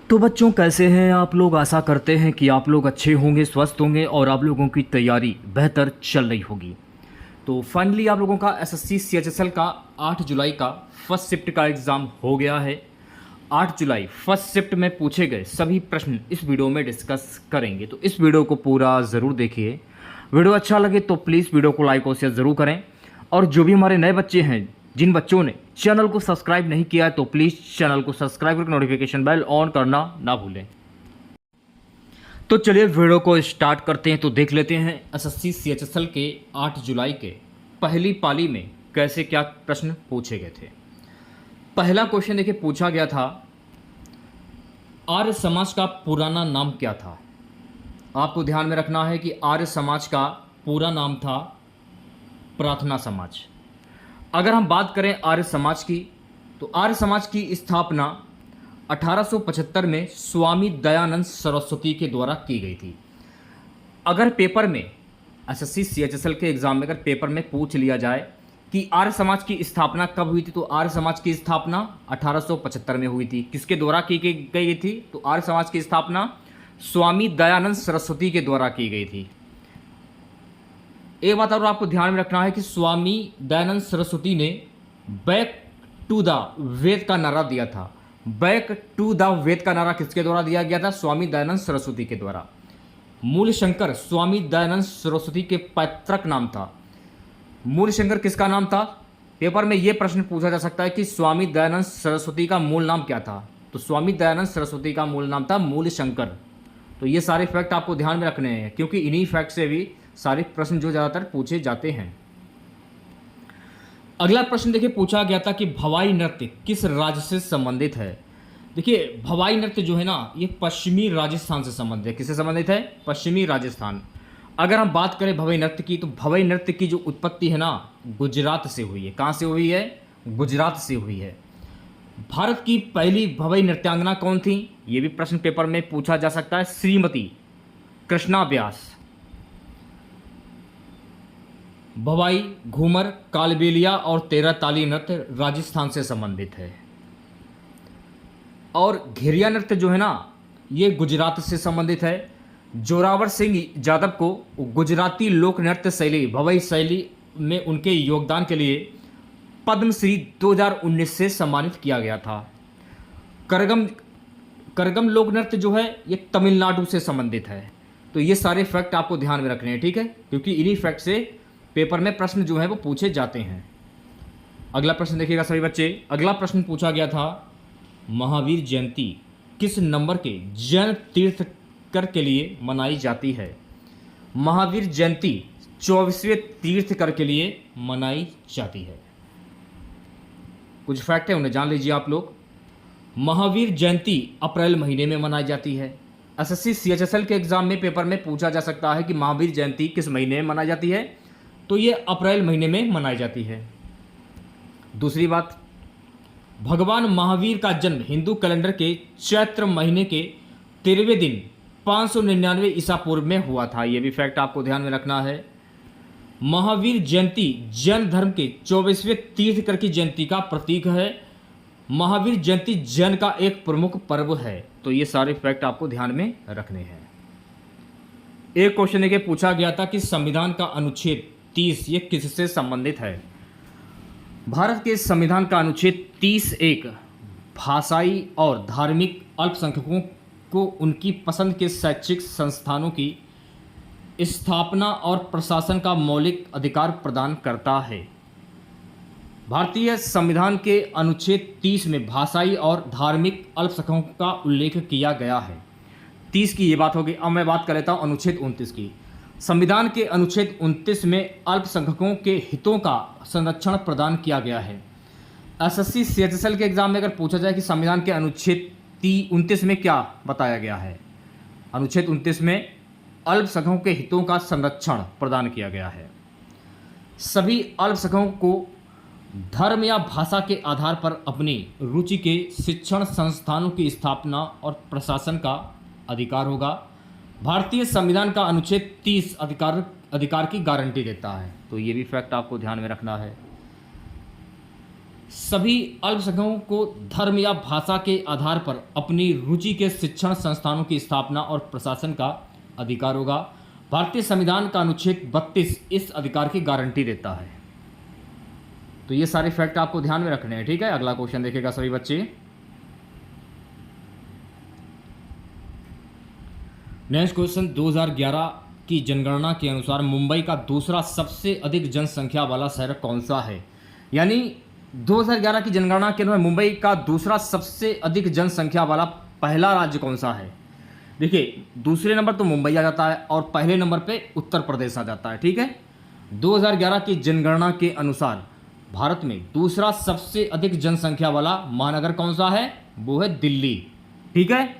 तो बच्चों कैसे हैं आप लोग। आशा करते हैं कि आप लोग अच्छे होंगे, स्वस्थ होंगे और आप लोगों की तैयारी बेहतर चल रही होगी। तो फाइनली आप लोगों का एसएससी सीएचएसएल का 8 जुलाई का फर्स्ट शिफ्ट का एग्ज़ाम हो गया है। 8 जुलाई फर्स्ट शिफ्ट में पूछे गए सभी प्रश्न इस वीडियो में डिस्कस करेंगे, तो इस वीडियो को पूरा ज़रूर देखिए। वीडियो अच्छा लगे तो प्लीज़ वीडियो को लाइक और शेयर ज़रूर करें। और जो भी हमारे नए बच्चे हैं, जिन बच्चों ने चैनल को सब्सक्राइब नहीं किया है, तो प्लीज़ चैनल को सब्सक्राइब करके नोटिफिकेशन बेल ऑन करना ना भूलें। तो चलिए वीडियो को स्टार्ट करते हैं। तो देख लेते हैं एसएससी सीएचएसएल के 8 जुलाई के पहली पाली में कैसे क्या प्रश्न पूछे गए थे। पहला क्वेश्चन देखिए पूछा गया था, आर्य समाज का पुराना नाम क्या था। आपको ध्यान में रखना है कि आर्य समाज का पूरा नाम था प्रार्थना समाज। अगर हम बात करें आर्य समाज की, तो आर्य समाज की स्थापना 1875 में स्वामी दयानंद सरस्वती के द्वारा की गई थी। अगर पेपर में एसएससी सीएचएसएल के एग्जाम में अगर पेपर में पूछ लिया जाए कि आर्य समाज की स्थापना कब हुई थी, तो आर्य समाज की स्थापना 1875 में हुई थी। किसके द्वारा की गई थी, तो आर्य समाज की स्थापना स्वामी दयानंद सरस्वती के द्वारा की गई थी। एक बात और आपको ध्यान में रखना है कि स्वामी दयानंद सरस्वती ने बैक टू द वेद का नारा दिया था। बैक टू द वेद का नारा किसके द्वारा दिया गया था, स्वामी दयानंद सरस्वती के द्वारा। मूल शंकर स्वामी दयानंद सरस्वती के पैतृक नाम था। मूल शंकर किसका नाम था, पेपर में यह प्रश्न पूछा जा सकता है कि स्वामी दयानंद सरस्वती का मूल नाम क्या था, तो स्वामी दयानंद सरस्वती का मूल नाम था मूल शंकर। तो ये सारे फैक्ट आपको ध्यान में रखने हैं, क्योंकि इन्हीं फैक्ट से भी सारे प्रश्न जो ज़्यादातर पूछे जाते हैं। अगला प्रश्न देखिए पूछा गया था कि भवाई नृत्य किस राज्य से संबंधित है। देखिए भवाई नृत्य जो है ना, ये पश्चिमी राजस्थान से संबंधित है। किससे संबंधित है, पश्चिमी राजस्थान। अगर हम बात करें भवाई नृत्य की, तो भवाई नृत्य की जो उत्पत्ति है ना, गुजरात से हुई है। कहाँ से हुई है, गुजरात से हुई है। भारत की पहली भवाई नृत्यांगना कौन थी, ये भी प्रश्न पेपर में पूछा जा सकता है। श्रीमती कृष्णा व्यास। भवाई, घूमर, कालबेलिया और तेरह ताली नृत्य राजस्थान से संबंधित है। और घेरिया नृत्य जो है ना, ये गुजरात से संबंधित है। जोरावर सिंह यादव को गुजराती लोक नृत्य शैली भवाई शैली में उनके योगदान के लिए पद्मश्री 2019 से सम्मानित किया गया था। करगम लोक नृत्य जो है, ये तमिलनाडु से संबंधित है। तो ये सारे फैक्ट आपको ध्यान में रखने हैं, ठीक है, क्योंकि इन्हीं फैक्ट से पेपर में प्रश्न जो है वो पूछे जाते हैं। अगला प्रश्न देखिएगा सभी बच्चे। अगला प्रश्न पूछा गया था, महावीर जयंती किस नंबर के जैन तीर्थकर के लिए मनाई जाती है। महावीर जयंती 24वें तीर्थकर के लिए मनाई जाती है। कुछ फैक्ट है, उन्हें जान लीजिए आप लोग। महावीर जयंती अप्रैल महीने में मनाई जाती है। एसएससी सीएचएसएल के एग्जाम में पेपर में पूछा जा सकता है कि महावीर जयंती किस महीने में मनाई जाती है, तो ये अप्रैल महीने में मनाई जाती है। दूसरी बात, भगवान महावीर का जन्म हिंदू कैलेंडर के चैत्र महीने के 13वें दिन 599 ईसा पूर्व में हुआ था। यह भी फैक्ट आपको ध्यान में रखना है। महावीर जयंती जैन धर्म के 24वें तीर्थकर की जयंती का प्रतीक है। महावीर जयंती जैन का एक प्रमुख पर्व है। तो ये सारे फैक्ट आपको ध्यान में रखने हैं। एक क्वेश्चन देखिए पूछा गया था कि संविधान का अनुच्छेद 30 ये किससे संबंधित है। भारत के संविधान का अनुच्छेद 30(1) भाषाई और धार्मिक अल्पसंख्यकों को उनकी पसंद के शैक्षिक संस्थानों की स्थापना और प्रशासन का मौलिक अधिकार प्रदान करता है। भारतीय संविधान के अनुच्छेद 30 में भाषाई और धार्मिक अल्पसंख्यकों का उल्लेख किया गया है। 30 की ये बात होगी। अब मैं बात कर लेता हूँ अनुच्छेद 29 की। संविधान के अनुच्छेद 29 में अल्पसंख्यकों के हितों का संरक्षण प्रदान किया गया है। एसएससी सीएचएसएल के एग्जाम में अगर पूछा जाए कि संविधान के अनुच्छेद 29 में क्या बताया गया है, अनुच्छेद 29 में अल्पसंख्यकों के हितों का संरक्षण प्रदान किया गया है। सभी अल्पसंख्यकों को धर्म या भाषा के आधार पर अपनी रुचि के शिक्षण संस्थानों की स्थापना और प्रशासन का अधिकार होगा। भारतीय संविधान का अनुच्छेद 30 अधिकार की गारंटी देता है। तो ये भी फैक्ट आपको ध्यान में रखना है। सभी अल्पसंख्यकों को धर्म या भाषा के आधार पर अपनी रुचि के शिक्षण संस्थानों की स्थापना और प्रशासन का अधिकार होगा। भारतीय संविधान का अनुच्छेद 32 इस अधिकार की गारंटी देता है। तो ये सारे फैक्ट आपको ध्यान में रखने हैं, ठीक है। अगला क्वेश्चन देखिएगा सभी बच्चे। नेक्स्ट क्वेश्चन, 2011 की जनगणना के अनुसार मुंबई का दूसरा सबसे अधिक जनसंख्या वाला शहर कौन सा है? यानी 2011 की जनगणना के अनुसार मुंबई का दूसरा सबसे अधिक जनसंख्या वाला पहला राज्य कौन सा है? देखिए, दूसरे नंबर तो मुंबई आ जाता है और पहले नंबर पे उत्तर प्रदेश आ जाता है, ठीक है। 2011 की जनगणना के अनुसार भारत में दूसरा सबसे अधिक जनसंख्या वाला महानगर कौन सा है? वो है दिल्ली, ठीक है।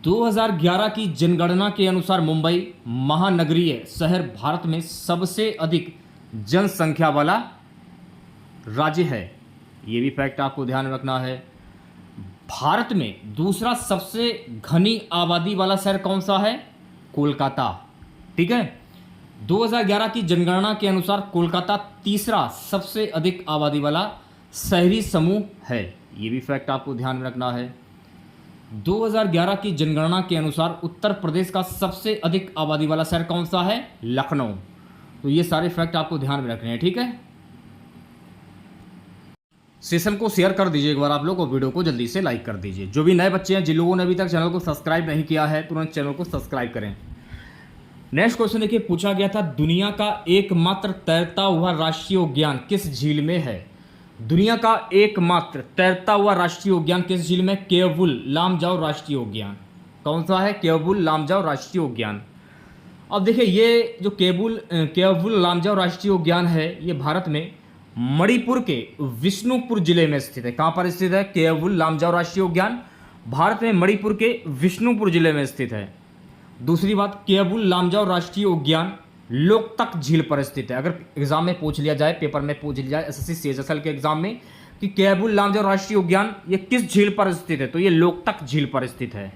2011 की जनगणना के अनुसार मुंबई महानगरीय शहर भारत में सबसे अधिक जनसंख्या वाला राज्य है। ये भी फैक्ट आपको ध्यान में रखना है। भारत में दूसरा सबसे घनी आबादी वाला शहर कौन सा है? कोलकाता, ठीक है। 2011 की जनगणना के अनुसार कोलकाता तीसरा सबसे अधिक आबादी वाला शहरी समूह है। ये भी फैक्ट आपको ध्यान में रखना है। 2011 की जनगणना के अनुसार उत्तर प्रदेश का सबसे अधिक आबादी वाला शहर कौन सा है? लखनऊ। तो ये सारे फैक्ट आपको ध्यान में रखने हैं, ठीक है। सेशन को शेयर कर दीजिए एक बार आप लोग, और वीडियो को जल्दी से लाइक कर दीजिए। जो भी नए बच्चे हैं, जिन लोगों ने अभी तक चैनल को सब्सक्राइब नहीं किया है, तुरंत चैनल को सब्सक्राइब करें। नेक्स्ट क्वेश्चन देखिए, पूछा गया था दुनिया का एकमात्र तैरता हुआ राष्ट्रीय उद्यान किस झील में है? दुनिया का एकमात्र तैरता हुआ राष्ट्रीय उद्यान किस झील में? केवुल लामजाओ राष्ट्रीय उद्यान। कौन सा है? केवुल लामजाओ राष्ट्रीय उद्यान। अब देखिए, ये जो केवुल लामजाओ राष्ट्रीय उद्यान है, ये भारत में मणिपुर के विष्णुपुर जिले में स्थित है। कहाँ पर स्थित है? केवुल लामजाओ राष्ट्रीय उद्यान भारत में मणिपुर के विष्णुपुर जिले में स्थित है। दूसरी बात, केवुल लामजाओ राष्ट्रीय उद्यान लोकतक झील पर स्थित है। अगर एग्जाम में पूछ लिया जाए, पेपर में पूछ लिया जाए, एसएससी सीएचएसएल के एग्जाम में, कि केवुल लामजाओ राष्ट्रीय उद्यान ये किस झील पर स्थित है, तो ये लोकतक झील पर स्थित है।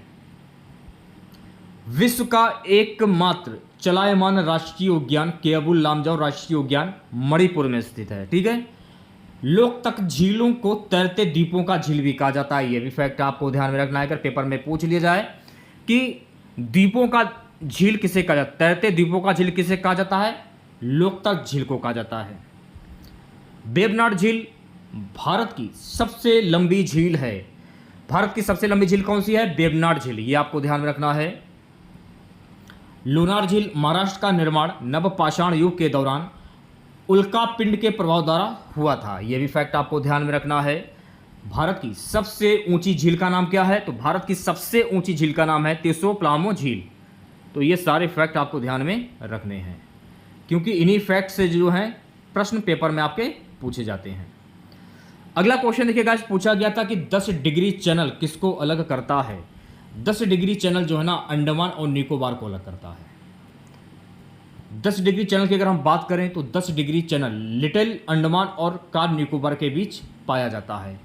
विश्व का एकमात्र चलायमान राष्ट्रीय उद्यान केवुल लामजाओ राष्ट्रीय उद्यान मणिपुर में स्थित है, ठीक है। लोकतक झीलों को तैरते द्वीपों का झील भी कहा जाता है। ये भी फैक्ट आपको ध्यान में रखना है। अगर पेपर में पूछ लिया जाए कि द्वीपों का झील किसे कहा जाता है, तैरते द्वीपों का झील किसे कहा जाता है? लोकतक झील को कहा जाता है। वेबनाड झील भारत की सबसे लंबी झील है। भारत की सबसे लंबी झील कौन सी है? वेबनाड झील। ये आपको ध्यान में रखना है। लोनार झील महाराष्ट्र का निर्माण नवपाषाण युग के दौरान उल्का पिंड के प्रभाव द्वारा हुआ था। यह भी फैक्ट आपको ध्यान में रखना है। भारत की सबसे ऊंची झील का नाम क्या है? तो भारत की सबसे ऊंची झील का नाम है तेसोप्लामो झील। तो ये सारे फैक्ट आपको ध्यान में रखने हैं, क्योंकि इन्हीं फैक्ट से जो हैं प्रश्न पेपर में आपके पूछे जाते हैं। अगला क्वेश्चन देखिएगा, पूछा गया था कि 10 डिग्री चैनल किसको अलग करता है? 10 डिग्री चैनल जो है ना, अंडमान और निकोबार को अलग करता है। 10 डिग्री चैनल की अगर हम बात करें तो 10 डिग्री चैनल लिटिल अंडमान और कार निकोबार के बीच पाया जाता है।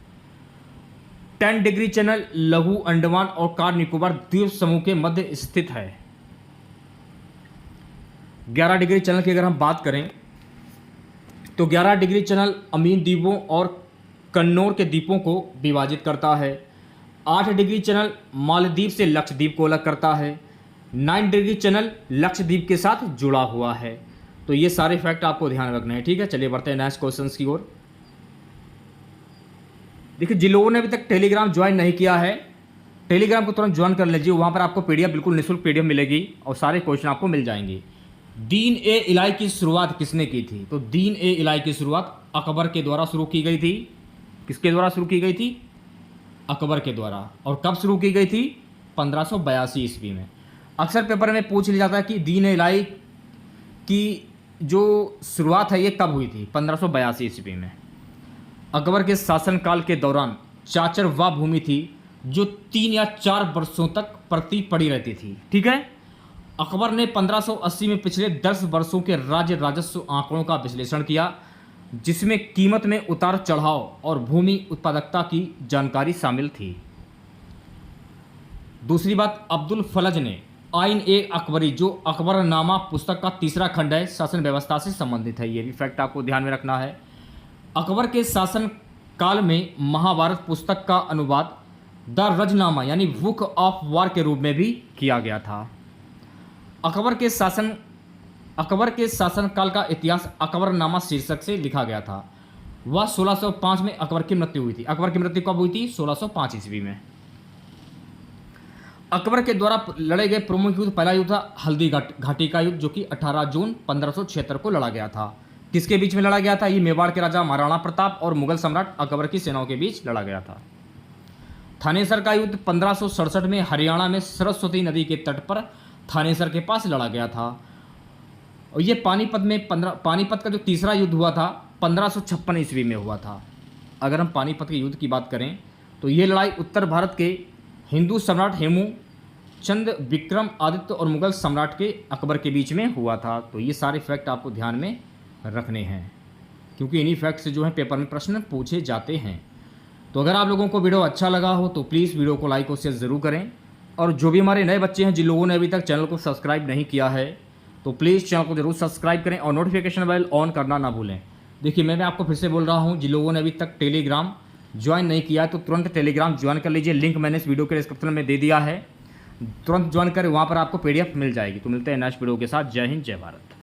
10 डिग्री चैनल लघु अंडमान और कार निकोबार द्वीप समूह के मध्य स्थित है। 11 डिग्री चैनल की अगर हम बात करें तो 11 डिग्री चैनल अमीन द्वीपों और कन्नौर के द्वीपों को विभाजित करता है। 8 डिग्री चैनल मालदीव से लक्षद्वीप को अलग करता है। 9 डिग्री चैनल लक्षद्वीप के साथ जुड़ा हुआ है। तो ये सारे फैक्ट आपको ध्यान रखने हैं, ठीक है। चलिए बढ़ते हैं नेक्स्ट क्वेश्चन की ओर। देखिए, जिन लोगों ने अभी तक टेलीग्राम ज्वाइन नहीं किया है, टेलीग्राम को तुरंत ज्वाइन कर लीजिए। वहाँ पर आपको पीडीएफ, बिल्कुल निःशुल्क पीडीएफ मिलेगी और सारे क्वेश्चन आपको मिल जाएंगे। दीन ए इलाही की शुरुआत किसने की थी? तो दीन ए इलाही की शुरुआत अकबर के द्वारा शुरू की गई थी। किसके द्वारा शुरू की गई थी? अकबर के द्वारा। और कब शुरू की गई थी? 1582 ईस्वी में। अक्सर पेपर में पूछ लिया जाता है कि दीन ए इलाही की जो शुरुआत है ये कब हुई थी? 1582 ईस्वी में। अकबर के शासनकाल के दौरान चाचर वह भूमि थी जो 3 या 4 वर्षों तक पड़ती पड़ी रहती थी, ठीक है। अकबर ने 1580 में पिछले 10 वर्षों के राज्य राजस्व आंकड़ों का विश्लेषण किया, जिसमें कीमत में उतार चढ़ाव और भूमि उत्पादकता की जानकारी शामिल थी। दूसरी बात, अब्दुल फलज ने आइन ए अकबरी, जो अकबरनामा पुस्तक का तीसरा खंड है, शासन व्यवस्था से संबंधित है। ये भी फैक्ट आपको ध्यान में रखना है। अकबर के शासन काल में महाभारत पुस्तक का अनुवाद द रजनामा यानी बुक ऑफ वॉर के रूप में भी किया गया था। अकबर के शासनकाल का इतिहास अकबरनामा शीर्षक से लिखा गया था। वह 1605 में अकबर की मृत्यु हुई थी। अकबर की मृत्यु कब हुई थी? 1605 ईस्वी में। अकबर के द्वारा लड़े गए प्रमुख युद्ध, पहला युद्ध था हल्दी घाटी का युद्ध, जो कि 18 जून 1576 को लड़ा गया था। किसके बीच में लड़ा गया था? ये मेवाड़ के राजा महाराणा प्रताप और मुगल सम्राट अकबर की सेनाओं के बीच लड़ा गया था। थानेसर का युद्ध 1567 में हरियाणा में सरस्वती नदी के तट पर थानेसर के पास लड़ा गया था। और ये पानीपत का जो तीसरा युद्ध हुआ था 1556 ईस्वी में हुआ था। अगर हम पानीपत के युद्ध की बात करें तो ये लड़ाई उत्तर भारत के हिंदू सम्राट हेमू चंद विक्रम आदित्य और मुगल सम्राट के अकबर के बीच में हुआ था। तो ये सारे फैक्ट आपको ध्यान में रखने हैं, क्योंकि इन्हीं फैक्ट से जो है पेपर में प्रश्न पूछे जाते हैं। तो अगर आप लोगों को वीडियो अच्छा लगा हो तो प्लीज़ वीडियो को लाइक और शेयर ज़रूर करें। और जो भी हमारे नए बच्चे हैं, जिन लोगों ने अभी तक चैनल को सब्सक्राइब नहीं किया है, तो प्लीज़ चैनल को जरूर सब्सक्राइब करें और नोटिफिकेशन बेल ऑन करना ना भूलें। देखिए, मैं आपको फिर से बोल रहा हूँ, जिन लोगों ने अभी तक टेलीग्राम ज्वाइन नहीं किया है तो तुरंत टेलीग्राम ज्वाइन कर लीजिए। लिंक मैंने इस वीडियो के डिस्क्रिप्शन में दे दिया है, तुरंत ज्वाइन करें, वहाँ पर आपको PDF मिल जाएगी। तो मिलते हैं नेक्स्ट वीडियो के साथ। जय हिंद, जय भारत।